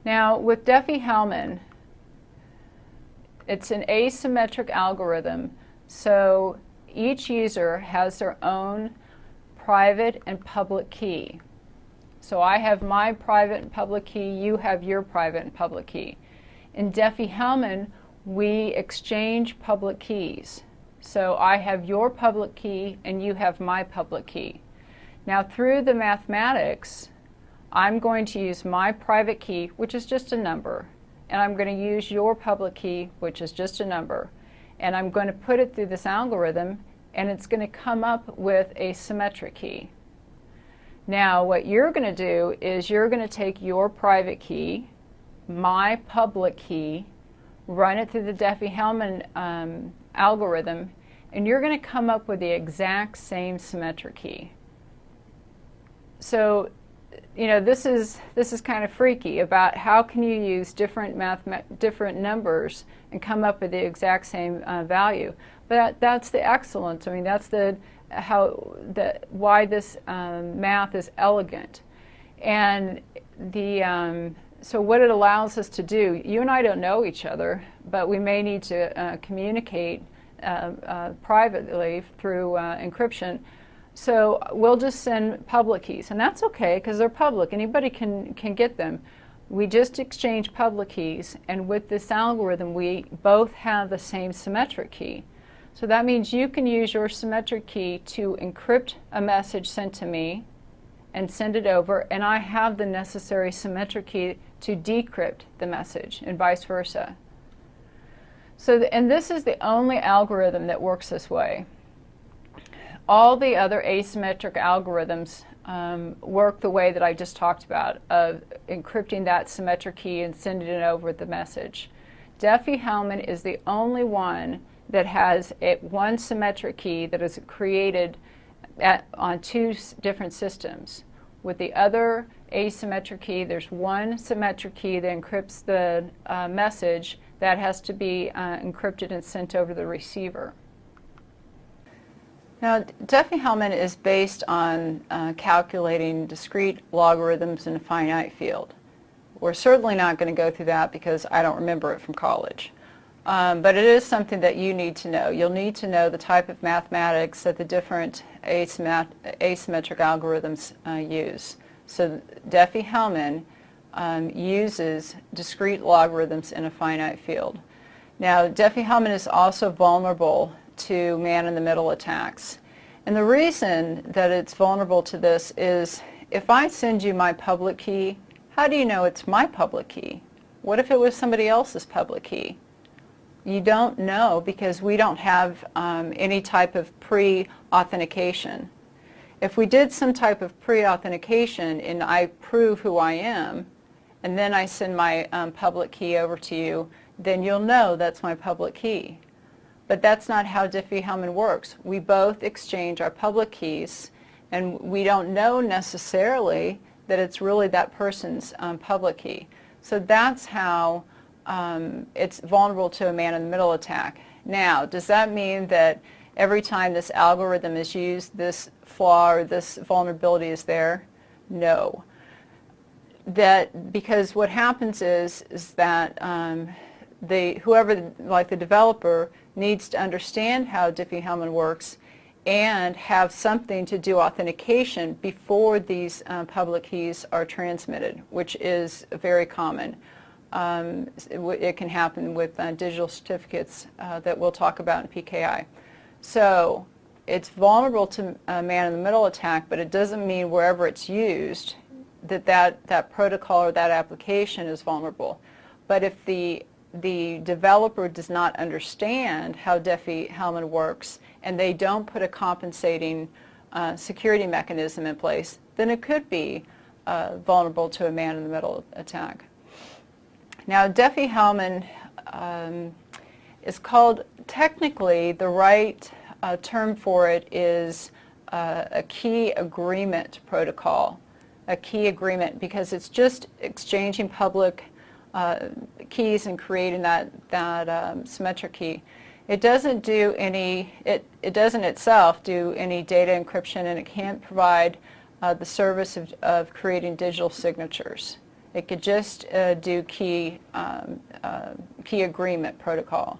Now with Diffie Hellman, it's an asymmetric algorithm, so each user has their own private and public key. So I have my private and public key, you have your private and public key. In Diffie Hellman, we exchange public keys. So I have your public key and you have my public key. Now through the mathematics, I'm going to use my private key, which is just a number, and I'm going to use your public key, which is just a number, and I'm going to put it through this algorithm, and it's going to come up with a symmetric key. Now what you're going to do is you're going to take your private key, my public key, run it through the Diffie Hellman algorithm, and you're going to come up with the exact same symmetric key. So, you know, this is kind of freaky about how can you use different numbers and come up with the exact same value. But that's the excellence. I mean, that's why this math is elegant. And so what it allows us to do, you and I don't know each other, but we may need to communicate privately through encryption. So we'll just send public keys, and that's okay because they're public. Anybody can get them. We just exchange public keys, and with this algorithm we both have the same symmetric key. So that means you can use your symmetric key to encrypt a message sent to me and send it over, and I have the necessary symmetric key to decrypt the message, and vice versa. So, and this is the only algorithm that works this way. All the other asymmetric algorithms work the way that I just talked about, of encrypting that symmetric key and sending it over with the message. Diffie Hellman is the only one that has one symmetric key that is created on two different systems. With the other asymmetric key, there's one symmetric key that encrypts the message that has to be encrypted and sent over the receiver. Now, Diffie Hellman is based on calculating discrete logarithms in a finite field. We're certainly not going to go through that because I don't remember it from college. But it is something that you need to know. You'll need to know the type of mathematics that the different asymmetric algorithms use. So Diffie Hellman uses discrete logarithms in a finite field. Now, Diffie Hellman is also vulnerable to man-in-the-middle attacks. And the reason that it's vulnerable to this is if I send you my public key, how do you know it's my public key? What if it was somebody else's public key? You don't know because we don't have any type of pre-authentication. If we did some type of pre-authentication and I prove who I am, and then I send my public key over to you, then you'll know that's my public key. But that's not how Diffie Hellman works. We both exchange our public keys, and we don't know necessarily that it's really that person's public key. So that's how it's vulnerable to a man-in-the-middle attack. Now, does that mean that every time this algorithm is used, this flaw or this vulnerability is there? No. Because what happens is that whoever, like the developer, needs to understand how Diffie Hellman works and have something to do authentication before these public keys are transmitted, which is very common. It can happen with digital certificates that we'll talk about in PKI. So it's vulnerable to a man-in-the-middle attack, but it doesn't mean wherever it's used that protocol or that application is vulnerable. But if the developer does not understand how Diffie Hellman works and they don't put a compensating security mechanism in place, then it could be vulnerable to a man-in-the-middle attack. Now, Diffie Hellman is called, technically the right term for it is a key agreement protocol, a key agreement, because it's just exchanging public keys and creating that symmetric key. It doesn't do any, it doesn't itself do any data encryption, and it can't provide the service of creating digital signatures. It could just do key agreement protocol.